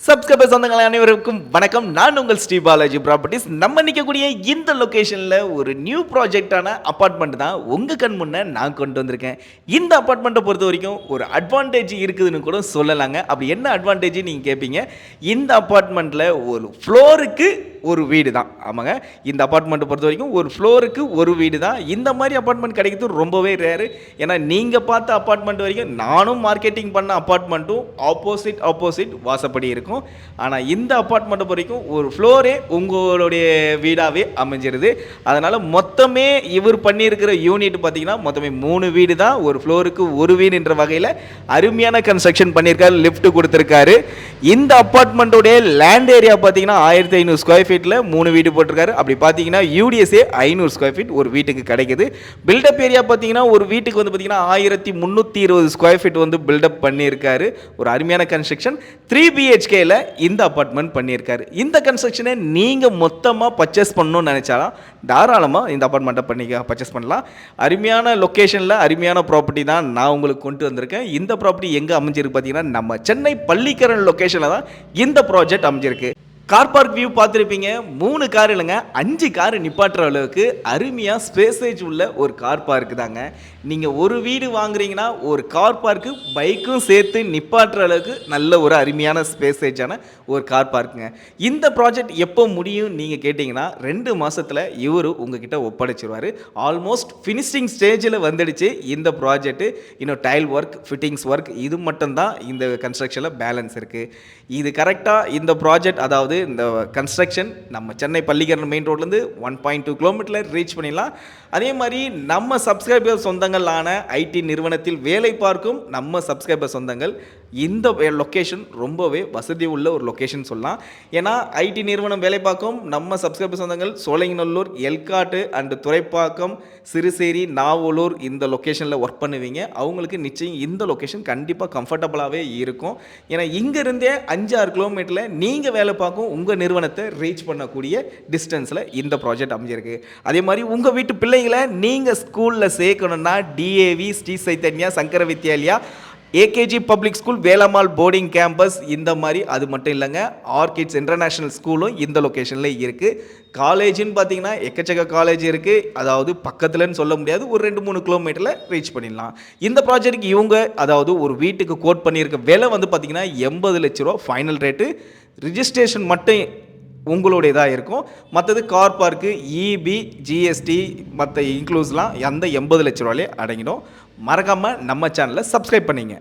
Subscriber சொந்தங்கள் அனைவருக்கும் வணக்கம். நான் உங்கள் ஸ்ரீ பாலாஜி ப்ராப்பர்ட்டிஸ். நம்ம நிற்கக்கூடிய இந்த லொக்கேஷனில் ஒரு நியூ ப்ராஜெக்டான அப்பார்ட்மெண்ட் தான் உங்கள் கண் முன்னே நான் கொண்டு வந்திருக்கேன். இந்த அப்பார்ட்மெண்ட்டை பொறுத்த வரைக்கும் ஒரு அட்வான்டேஜ் இருக்குதுன்னு கூட சொல்லலாங்க. அப்படி என்ன அட்வான்டேஜ் நீங்கள் கேட்பீங்க. இந்த அப்பார்ட்மெண்ட்டில் ஒரு ஃப்ளோருக்கு ஒரு வீடு தான். ஆமாங்க, இந்த அப்பார்ட்மெண்ட்டை பொறுத்த வரைக்கும் ஒரு ஃப்ளோருக்கு ஒரு வீடு தான். இந்த மாதிரி அப்பார்ட்மெண்ட் கிடைக்கிறது ரொம்பவே ரேரு. ஏன்னா நீங்கள் பார்த்த அப்பார்ட்மெண்ட் வரைக்கும் நானும் மார்க்கெட்டிங் பண்ண அப்பார்ட்மெண்ட்டும் ஆப்போசிட் வாசப்படி இருக்கும். ஆனால் இந்த அப்பார்ட்மெண்ட்டை வரைக்கும் ஒரு ஃப்ளோரே உங்களுடைய வீடாகவே அமைஞ்சிருது. அதனால் மொத்தமே இவர் பண்ணியிருக்கிற யூனிட் பார்த்தீங்கன்னா மொத்தமே 3 வீடு தான். ஒரு ஃப்ளோருக்கு ஒரு வீடுன்ற வகையில் அருமையான கன்ஸ்ட்ரக்ஷன் பண்ணியிருக்காரு. லிஃப்ட் கொடுத்துருக்காரு. இந்த அப்பார்ட்மெண்ட்டோடைய லேண்ட் ஏரியா பார்த்தீங்கன்னா 1500 ஸ்கொயர் ஃபீட்டில் 3 வீடு போட்டிருக்காரு. அப்படி பார்த்தீங்கன்னா யூடிஎஸ்ஏ 500 ஸ்கொயர் ஃபீட் ஒரு வீட்டுக்கு கிடைக்குது. பில்டப் ஏரியா பார்த்தீங்கன்னா ஒரு வீட்டுக்கு வந்து பார்த்தீங்கன்னா 1320 ஸ்கொயர் ஃபீட் வந்து பில்டப் பண்ணியிருக்காரு. ஒரு அருமையான கன்ஸ்ட்ரக்ஷன் 3 BHK இந்த அபார்ட்மெண்ட் பண்ணியிருக்காரு. இந்த கன்ஸ்ட்ரக்ஷனை நீங்கள் மொத்தமாக பர்ச்சேஸ் பண்ணணும்னு நினைச்சாலும் தாராளமாக இந்த அபார்ட்மெண்ட்டை பர்ச்சேஸ் பண்ணலாம். அருமையான லொக்கேஷனில் அருமையான ப்ராப்பர்ட்டி தான் நான் உங்களுக்கு கொண்டு வந்திருக்கேன். இந்த ப்ராப்பர்ட்டி எங்கே அமைஞ்சிருக்கு பார்த்தீங்கன்னா நம்ம சென்னை பள்ளிக்கரண் லொக்கேஷனில் தான் இந்த ப்ராஜெக்ட் அமைஞ்சிருக்கு. கார் பார்க் வியூ பார்த்துருப்பீங்க. 3 கார் இல்லைங்க, 5 கார் நிப்பாட்டுற அளவுக்கு அருமையாக ஸ்பேசேஜ் உள்ள ஒரு கார் பார்க் தாங்க. நீங்கள் ஒரு வீடு வாங்குறீங்கன்னா ஒரு கார் பார்க்கு பைக்கும் சேர்த்து நிப்பாட்டுற அளவுக்கு நல்ல ஒரு அருமையான ஸ்பேசேஜான ஒரு கார் பார்க்குங்க. இந்த ப்ராஜெக்ட் எப்போ முடியும் நீங்கள் கேட்டிங்கன்னா 2 மாதத்தில் இவர் உங்ககிட்ட ஒப்படைச்சிருவார். ஆல்மோஸ்ட் ஃபினிஷிங் ஸ்டேஜில் வந்துடுச்சு இந்த ப்ராஜெக்ட்டு. இன்னும் டைல் ஒர்க், ஃபிட்டிங்ஸ் ஒர்க் இது மட்டும்தான் இந்த கன்ஸ்ட்ரக்ஷனில் பேலன்ஸ் இருக்குது. இது கரெக்டாக இந்த ப்ராஜெக்ட், அதாவது இந்த கன்ஸ்ட்ரக்ஷன் நம்ம சென்னை பள்ளிக்கரண் மெயின் ரோட்லேருந்து 1.2 கிலோமீட்டரில் ரீச் பண்ணிடலாம். அதே மாதிரி நம்ம சப்ஸ்கிரைபர் சொந்தங்களான ஐடி நிறுவனத்தில் வேலை பார்க்கும் நம்ம சப்ஸ்கிரைபர் சொந்தங்கள் இந்த லொக்கேஷன் ரொம்பவே வசதி உள்ள ஒரு லொக்கேஷன் சொல்லலாம். ஏன்னா ஐடி நிறுவனம் வேலை பார்க்கும் நம்ம சப்ஸ்கிரைபர் சொந்தங்கள் சோலைநல்லூர், எல்காட்டு அண்டு துறைப்பாக்கம், சிறுசேரி, நாவலூர் இந்த லொக்கேஷனில் ஒர்க் பண்ணுவீங்க. அவங்களுக்கு நிச்சயம் இந்த லொக்கேஷன் கண்டிப்பாக கம்ஃபர்டபுளாகவே இருக்கும். ஏன்னா இங்கேருந்தே 5-6 கிலோமீட்டரில் நீங்கள் வேலை பார்க்கும் உங்கள் நிறுவனத்தை ரீச் பண்ணக்கூடிய டிஸ்டன்ஸில் இந்த ப்ராஜெக்ட் அமைஞ்சிருக்கு. அதே மாதிரி உங்கள் வீட்டு பிள்ளைங்களை நீங்கள் ஸ்கூலில் சேர்க்கணுன்னா DAV, Sri Chaitanya, Sankara Vidyalaya, AKG public school, Velammal boarding campus இந்த மாதிரி. அது மட்டும் இல்லைங்க, ஆர்கிட்ஸ் இன்டர்நேஷ்னல் ஸ்கூலும் இந்த லொக்கேஷனில் இருக்குது. காலேஜுன்னு பார்த்தீங்கன்னா எக்கச்சக்க காலேஜ் இருக்குது. அதாவது பக்கத்துலன்னு சொல்ல முடியாது, ஒரு 2-3 கிலோமீட்டரில் ரீச் பண்ணிடலாம். இந்த ப்ராஜெக்ட்டுக்கு இவங்க அதாவது ஒரு வீட்டுக்கு கோட் பண்ணியிருக்க விலை வந்து பார்த்திங்கன்னா 80 லட்ச ரூபா ஃபைனல் ரேட்டு. ரிஜிஸ்ட்ரேஷன் மட்டும் உங்களுடையதாக இருக்கும். மற்றது கார் பார்க்கு, இபி, ஜிஎஸ்டி மற்ற இன்க்ளூஸ்லாம் அந்த 80 லட்ச ரூபாயிலே அடங்கிடும். மறக்காமல் நம்ம சேனலை சப்ஸ்கிரைப் பண்ணிங்க.